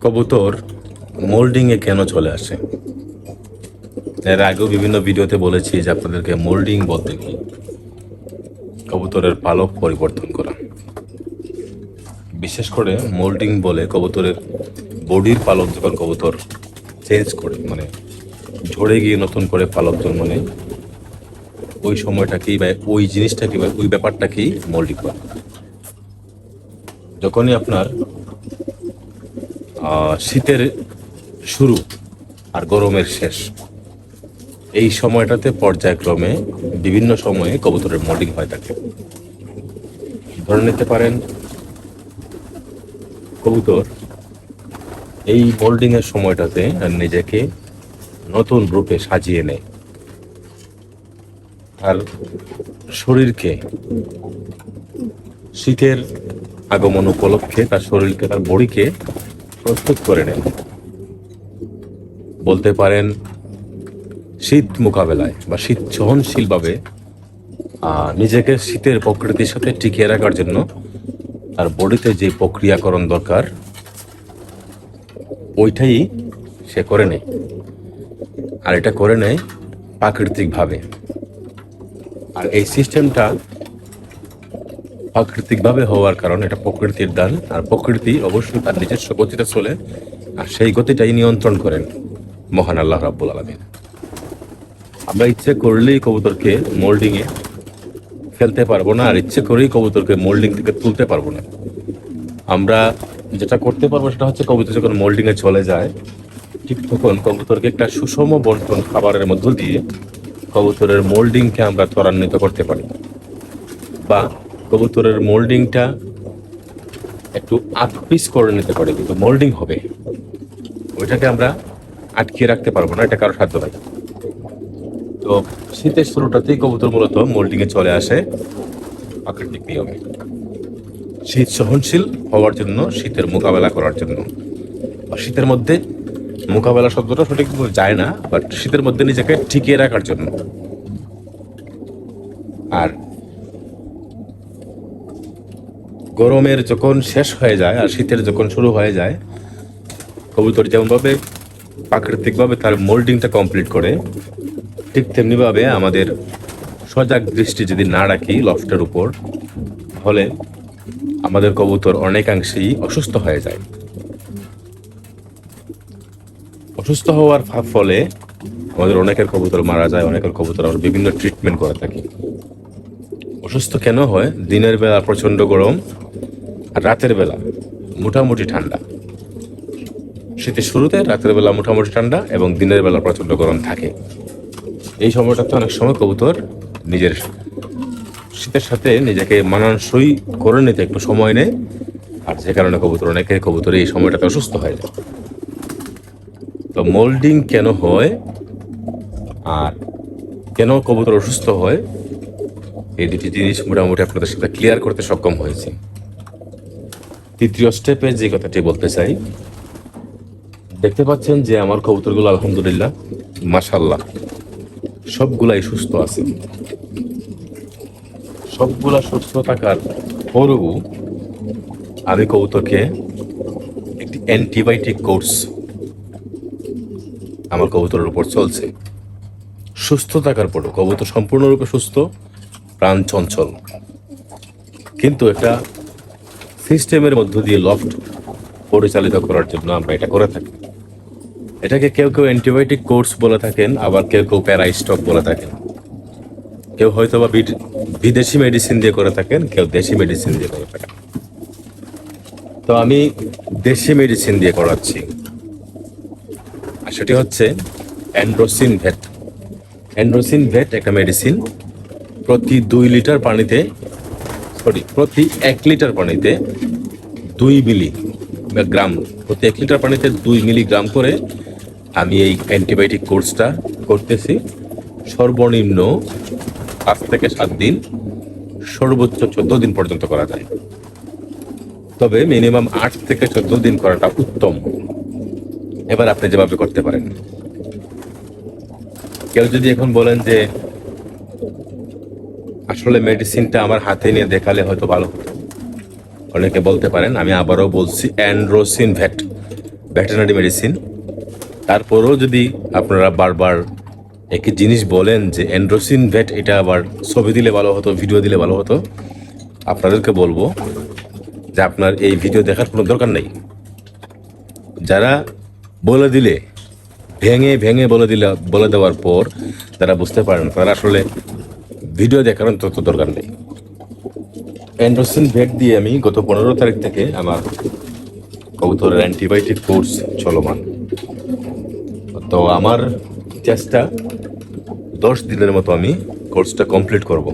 কবুতর মোল্ডিংয়ে কেন চলে আসে? এর আগেও বিভিন্ন ভিডিওতে বলেছি যে আপনাদেরকে মোল্ডিং বলতে কি কবুতরের পালক পরিবর্তন করা। বিশেষ করে মোল্ডিং বলে কবুতরের বডির পালক যখন কবুতর চেঞ্জ করে, মানে ঝরে গিয়ে নতুন করে পালক জন্মানে, ওই সময়টাকেই বা ওই জিনিসটাকে বা ওই ব্যাপারটাকেই মোল্ডিং করে। যখনই আপনার শীতের শুরু আর গরমের শেষ, এই সময়টাতে পর্যায়ক্রমে বিভিন্ন সময়ে কবুতরের মোল্ডিং হয়ে থাকে। ধরে নিতে পারেন কবুতর এই মোল্ডিং এর সময়টাতে নিজেকে নতুন রূপে সাজিয়ে নেয়, আর শরীরকে শীতের আগমন উপলক্ষে তার শরীরকে, তার বডিকে প্রস্তুত করে নেয়। বলতে পারেন শীত মোকাবেলায় বা শীত সহনশীলভাবে নিজেকে শীতের প্রকৃতির সাথে টিকিয়ে রাখার জন্য তার বডিতে যে প্রক্রিয়াকরণ দরকার ওইটাই সে করে নেয়, আর এটা করে নেয় প্রাকৃতিকভাবে। আর এই সিস্টেমটা প্রাকৃতিকভাবে হওয়ার কারণ এটা প্রকৃতির দান, আর প্রকৃতি অবশ্যই তার নিজস্ব গতিতে চলে, আর সেই গতিটাই নিয়ন্ত্রণ করেন মহান আল্লাহ রাব্বুল আলামিন। আমরা ইচ্ছে করলেই কবুতরকে মোল্ডিংয়ে ফেলতে পারবো না, আর ইচ্ছে করেই কবুতরকে মোল্ডিং থেকে তুলতে পারবো না। আমরা যেটা করতে পারবো সেটা হচ্ছে কবুতর যখন মোল্ডিংয়ে চলে যায়, ঠিক তখন কবুতরকে একটা সুষম বন্টন খাবারের মধ্য দিয়ে কবুতরের মোল্ডিংকে আমরা ত্বরান্বিত করতে পারি, বা কবুতরের মোল্ডিংটা একটু আটপিস করে নিতে পারি, কিন্তু মোল্ডিং হবে ওইটাকে আমরা আটকিয়ে রাখতে পারবো না, এটা কারো সাধ্য নাই। তো শীতের শুরুটাতেই কবুতর মূলত মোল্ডিংয়ে চলে আসে প্রাকৃতিক নিয়মে, শীত সহনশীল হওয়ার জন্য, শীতের মোকাবেলা করার জন্য, বা শীতের মধ্যে মোকাবেলা শব্দটা সঠিক যায় না, বাট শীতের মধ্যে নিজেকে টিকিয়ে রাখার জন্য। আর গরমের যখন শেষ হয়ে যায় আর শীতের যখন শুরু হয়ে যায়, কবুতর যেমনভাবে প্রাকৃতিকভাবে তার মোল্ডিংটা কমপ্লিট করে, ঠিক তেমনিভাবে আমাদের সজাগ দৃষ্টি যদি না রাখি লফটের উপর, তাহলে আমাদের কবুতর অনেকাংশেই অসুস্থ হয়ে যায়। অসুস্থ হওয়ার ফলে আমাদের অনেকের কবুতর মারা যায়, অনেকের কবুতর আমরা বিভিন্ন ট্রিটমেন্ট করে থাকি। অসুস্থ কেন হয়? দিনের বেলা প্রচণ্ড গরম আর রাতের বেলা মোটামুটি ঠান্ডা। শীতের শুরুতে রাতের বেলা মোটামুটি ঠান্ডা এবং দিনের বেলা প্রচণ্ড গরম থাকে। এই সময়টাতে অনেক সময় কবুতর নিজের শীতের সাথে নিজেকে মানানসই করে নিতে একটু সময় নেয়, আর যে কারণে অনেকের কবুতর এই সময়টাতে অসুস্থ হয়ে যায়। তো মোল্ডিং কেন হয় আর কেন কবুতর অসুস্থ হয়, এই দুটি জিনিস মোটামুটি আপনাদের সাথে ক্লিয়ার করতে সক্ষম হয়েছে। তৃতীয় স্টেপে যে কথাটি বলতে চাই, দেখতে পাচ্ছেন যে আমার কবুতরগুলো আলহামদুলিল্লাহ মাশাআল্লাহ সবগুলাই সুস্থ আছে। সবগুলা সুস্থ থাকার পরও আমি কবুতরকে একটি অ্যান্টিবায়োটিক কোর্স আমার কবুতরের উপর চলছে। সুস্থ থাকার পরও কবুতর সম্পূর্ণরূপে সুস্থ, প্রাণ চঞ্চল, কিন্তু একটা সিস্টেমের মধ্য দিয়ে লফট পরিচালিত করার জন্য আমরা এটা করে থাকি। এটাকে কেউ কেউ অ্যান্টিবায়োটিক কোর্স বলে থাকেন, আবার কেউ কেউ প্যারাস্টক বলে থাকেন, কেউ হয়তো বা বিদেশি মেডিসিন দিয়ে করে থাকেন, কেউ দেশি মেডিসিন দিয়ে করে থাকেন। তো আমি দেশি মেডিসিন দিয়ে করাচ্ছি, আর সেটি হচ্ছে অ্যান্ড্রোসিন ভেট। অ্যান্ড্রোসিন ভেট একটা মেডিসিন, প্রতি 1 লিটার পানিতে 2 মিলিগ্রাম, প্রতি 1 লিটার পানিতে 2 মিলিগ্রাম করে আমি এই অ্যান্টিবায়োটিক কোর্সটা করতেছি। সর্বনিম্ন 5 থেকে 7 দিন, সর্বোচ্চ 14 দিন পর্যন্ত করা যায়, তবে মিনিমাম 8 থেকে 14 দিন করাটা উত্তম। এবার আপনি যেভাবে করতে পারেন। কেউ যদি এখন বলেন যে আসলে মেডিসিনটা আমার হাতে নিয়ে দেখালে হয়তো ভালো হতো, অনেকে বলতে পারেন। আমি আবারও বলছি, অ্যান্ড্রোসিন ভেট ভেটেরিনারি মেডিসিন। তারপরেও যদি আপনারা বারবার একই জিনিস বলেন যে এন্ড্রোসিন ভেট, এটা আবার ছবি দিলে ভালো হতো, ভিডিও দিলে ভালো হতো, আপনাদেরকে বলবো যে আপনার এই ভিডিও দেখার কোনো দরকার নেই। যারা বলে দিলে ভেঙে ভেঙে বলে দেওয়ার পর যারা বুঝতে পারেন, তারা আসলে ভিডিও দেখার অন্তত দরকার নেই। এন্ড্রোসিন ভেট দিয়ে আমি গত 15 তারিখ থেকে আমার কবুতরের অ্যান্টিবায়োটিক কোর্স চলমান। তো আমার চেষ্টা 10 দিনের মতো আমি কোর্সটা কমপ্লিট করব।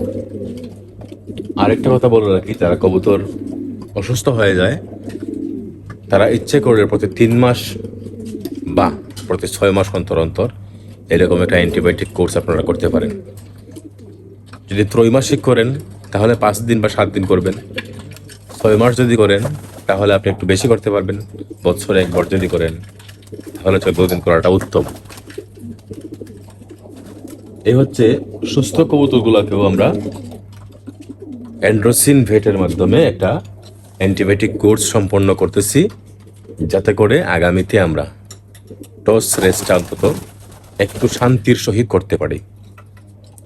আরেকটা কথা বলে রাখি, যারা কবুতর অসুস্থ হয়ে যায় তারা ইচ্ছে করে প্রতি 3 মাস বা প্রতি 6 মাস অন্তর অন্তর এরকম একটা অ্যান্টিবায়োটিক কোর্স আপনারা করতে পারেন। যদি ত্রৈমাসিক করেন তাহলে 5 দিন বা 7 দিন করবেন। 6 মাস যদি করেন তাহলে আপনি একটু বেশি করতে পারবেন। বছরে একবার যদি করেন তাহলে 14 দিন করাটা উত্তম। এই হচ্ছে সুস্থ কবুতরগুলোকেও আমরা এন্ড্রোসিন ভেটের মাধ্যমে একটা অ্যান্টিবায়োটিক কোর্স সম্পন্ন করতেছি, যাতে করে আগামীতে আমরা টস রেসটা অন্তত একটু শান্তির সহিত করতে পারি।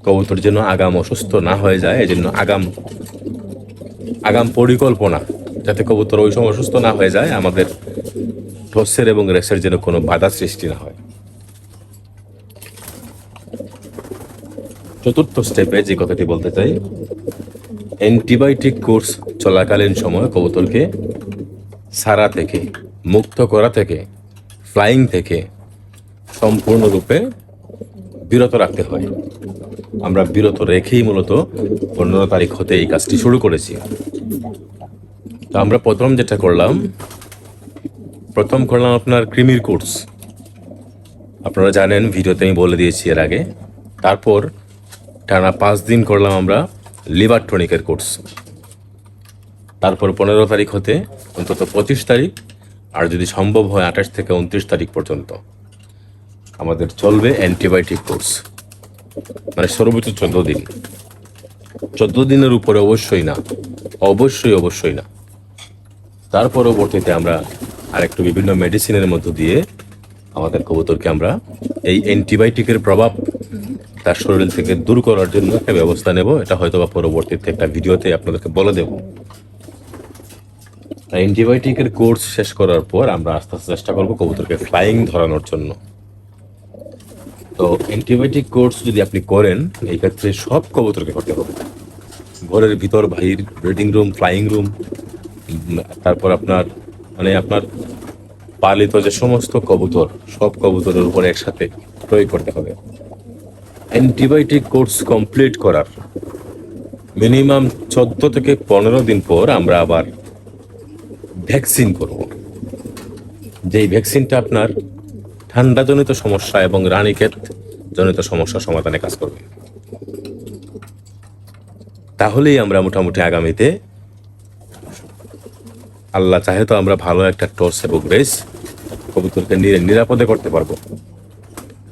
কবুতর যেন আগাম অসুস্থ না হয়ে যায়, এই জন্য আগাম পরিকল্পনা, যাতে কবুতর ওই সময় অসুস্থ না হয়ে যায়, আমাদের টসের এবং রেসের যেন কোনো বাধা সৃষ্টি না হয়। চতুর্থ স্টেপে যে কথাটি বলতে চাই, অ্যান্টিবায়োটিক কোর্স চলাকালীন সময় কবুতরকে সারা থেকে, মুক্ত করা থেকে, ফ্লাইং থেকে সম্পূর্ণরূপে বিরত রাখতে হয়। আমরা বিরত রেখেই মূলত 15 তারিখ হতে এই কাজটি শুরু করেছি। তো আমরা প্রথম করলাম আপনার কৃমির কোর্স। আপনারা জানেন, ভিডিওতে আমি বলে দিয়েছি এর আগে। তারপর টানা 5 দিন করলাম আমরা লিভার টনিকের কোর্স। তারপর 15 তারিখ হতে অন্তত 25 তারিখ, আর যদি সম্ভব হয় 28 থেকে 29 তারিখ পর্যন্ত আমাদের চলবে অ্যান্টিবায়োটিক কোর্স, মানে সর্বোচ্চ 14 দিন। 14 দিনের উপরে অবশ্যই না। তার পরবর্তীতে আমরা আরেকটু বিভিন্ন মেডিসিনের মধ্য দিয়ে আমাদের কবুতরকে আমরা এই অ্যান্টিবায়োটিকের প্রভাব তার শরীর থেকে দূর করার জন্য একটা ব্যবস্থা নেব। এটা হয়তো বা পরবর্তীতে একটা ভিডিওতে আপনাদেরকে বলে দেব। অ্যান্টিবায়োটিকের কোর্স শেষ করার পর আমরা আস্তে আস্তে চেষ্টা করবো কবুতরকে ফ্লাইং ধরানোর জন্য। তো অ্যান্টিবায়োটিক কোর্স যদি আপনি করেন, এই ক্ষেত্রে সব কবুতরকে করতে হবে। ঘরের ভিতর বাহির, ব্রিডিং রুম, ফ্লাইং রুম, তারপর আপনার পালিত যে সমস্ত কবুতর, সব কবুতরের উপরে একসাথে প্রয়োগ করতে হবে। অ্যান্টিবায়োটিক কোর্স কমপ্লিট করার মিনিমাম 14 থেকে 15 দিন পর আমরা আবার ভ্যাকসিন করব। যেই ভ্যাকসিনটা আপনার ঠান্ডাজনিত সমস্যা এবং রানীক্ষেত জনিত সমস্যা সমাধানে কাজ করবে। তাহলেই আমরা মোটামুটি আগামীতে আল্লাহ চাহে তো আমরা ভালো একটা টস এবং রেস কবুতরকে নিরাপদে করতে পারবো।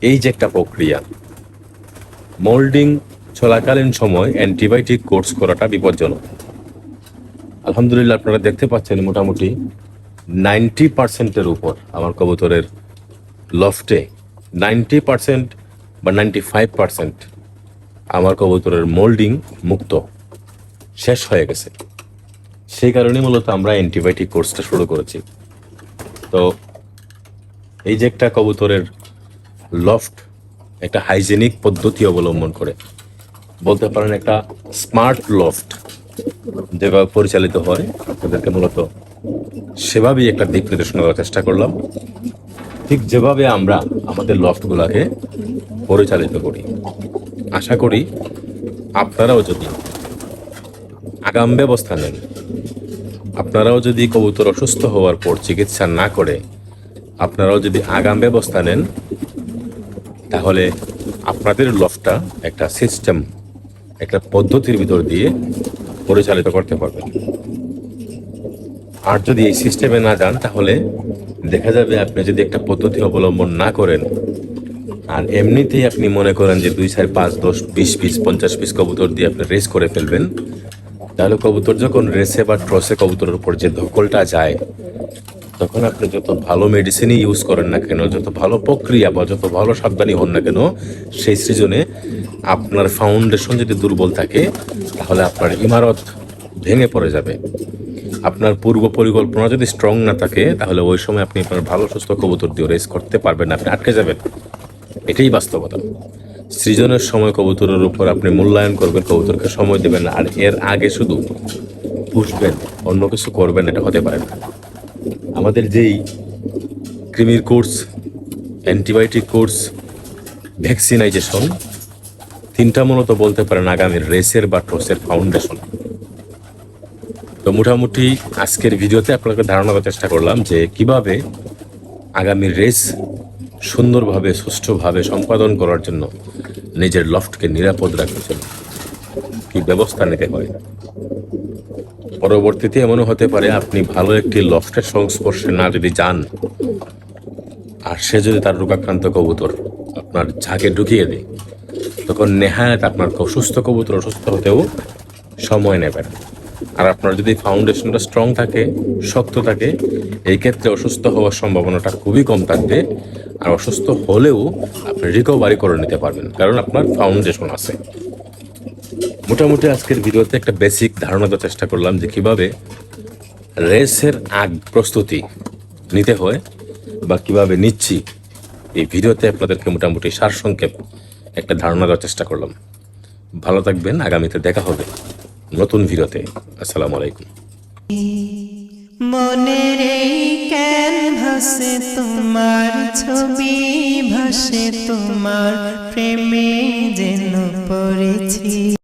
এই যে একটা প্রক্রিয়া, মোল্ডিং চলাকালীন সময় অ্যান্টিবায়োটিক কোর্স করাটা বিপজ্জনক। আলহামদুলিল্লাহ আপনারা দেখতে পাচ্ছেন মোটামুটি 90%-এর উপর আমার কবুতরের লফটে 90% বা 95% আমার কবুতরের মোল্ডিং মুক্ত শেষ হয়ে গেছে। সেই কারণে মূলত আমরা অ্যান্টিবায়োটিক কোর্সটা শুরু করেছি। তো এই যে একটা কবুতরের লফট একটা হাইজেনিক পদ্ধতি অবলম্বন করে, বলতে পারেন একটা স্মার্ট লফট যেভাবে পরিচালিত হয়, আপনাদেরকে মূলত সেভাবেই একটা দিক নির্দেশনা দেওয়ার চেষ্টা করলাম। ঠিক যেভাবে আমরা আমাদের লফটগুলোকে পরিচালিত করি, আশা করি আপনারাও যদি আগাম ব্যবস্থা নেন, আপনারাও যদি কবুতর অসুস্থ হওয়ার পর চিকিৎসা না করে আপনারাও যদি আগাম ব্যবস্থা নেন, তাহলে আপনাদের লফটটা একটা সিস্টেম, একটা পদ্ধতির ভিতর দিয়ে পরিচালিত করতে পারবেন। আর যদি এই সিস্টেমে না যান, তাহলে দেখা যাবে আপনি যদি একটা পদ্ধতি অবলম্বন না করেন আর এমনিতেই আপনি মনে করেন যে 2, 4, 5, 10, 20 পিস 50 পিস কবুতর দিয়ে আপনি রেস করে ফেলবেন, তাহলে কবুতর যখন রেসে বা ট্রসে কবুতরের উপর যে ধকলটা যায়, তখন আপনি যত ভালো মেডিসিনই ইউজ করেন না কেন, যত ভালো প্রক্রিয়া বা যত ভালো সাবধানী হন না কেন, সেই সৃজনে আপনার ফাউন্ডেশন যদি দুর্বল থাকে তাহলে আপনার ইমারত ভেঙে পড়ে যাবে। আপনার পূর্ব পরিকল্পনা যদি স্ট্রং না থাকে তাহলে ওই সময় আপনি আপনার ভালো সুস্থ কবুতর দিয়ে রেস করতে পারবেন না, আপনি আটকে যাবেন। এটাই বাস্তবতা। সৃজনের সময় কবুতরের উপর আপনি মূল্যায়ন করবেন, কবুতরকে সময় দেবেন না, আর এর আগে শুধু পুষবেন, অন্য কিছু করবেন, এটা হতে পারে না। আমাদের যেই কৃমির কোর্স, অ্যান্টিবায়োটিক কোর্স, ভ্যাকসিনাইজেশন, তিনটা মূলত বলতে পারেন আগামীর রেসের বা ট্রসের ফাউন্ডেশন। তো মোটামুটি আজকের ভিডিওতে আপনাকে ধারণা দেওয়ার চেষ্টা করলাম যে কিভাবে আগামী রেস সুন্দরভাবে সুষ্ঠুভাবে সম্পাদন করার জন্য নিজের লফটকে নিরাপদ রাখার জন্য কি ব্যবস্থা নিতে হয়। পরবর্তীতে এমনও হতে পারে আপনি ভালো একটি লফটের সংস্পর্শে না যদি যান, আর সে যদি তার রোগাক্রান্ত কবুতর আপনার ঝাঁকে ঢুকিয়ে দেয়, তখন নেহায়াত আপনার অসুস্থ কবুতর অসুস্থ হতেও সময় নেবেন। আর আপনার যদি ফাউন্ডেশনটা স্ট্রং থাকে, শক্ত থাকে, এই ক্ষেত্রে অসুস্থ হওয়ার সম্ভাবনাটা খুবই কম থাকবে। আর অসুস্থ হলেও আপনি রিকভারি করে নিতে পারবেন, কারণ আপনার ফাউন্ডেশন আছে। মোটামুটি আজকের ভিডিওতে একটা বেসিক ধারণা দেওয়ার চেষ্টা করলাম যে কিভাবে রেসের আগ প্রস্তুতি নিতে হয় বা কিভাবে নিচ্ছি। এই ভিডিওতে আপনাদেরকে মোটামুটি সারসংক্ষেপ একটা ধারণা দেওয়ার চেষ্টা করলাম। ভালো থাকবেন, আগামীতে দেখা হবে নতুন ভিডিওতে। আসসালামু আলাইকুম। মনের এই ক্যানভাসে তোমার ছবি ভাসে, তোমার প্রেমে যেন পড়েছি।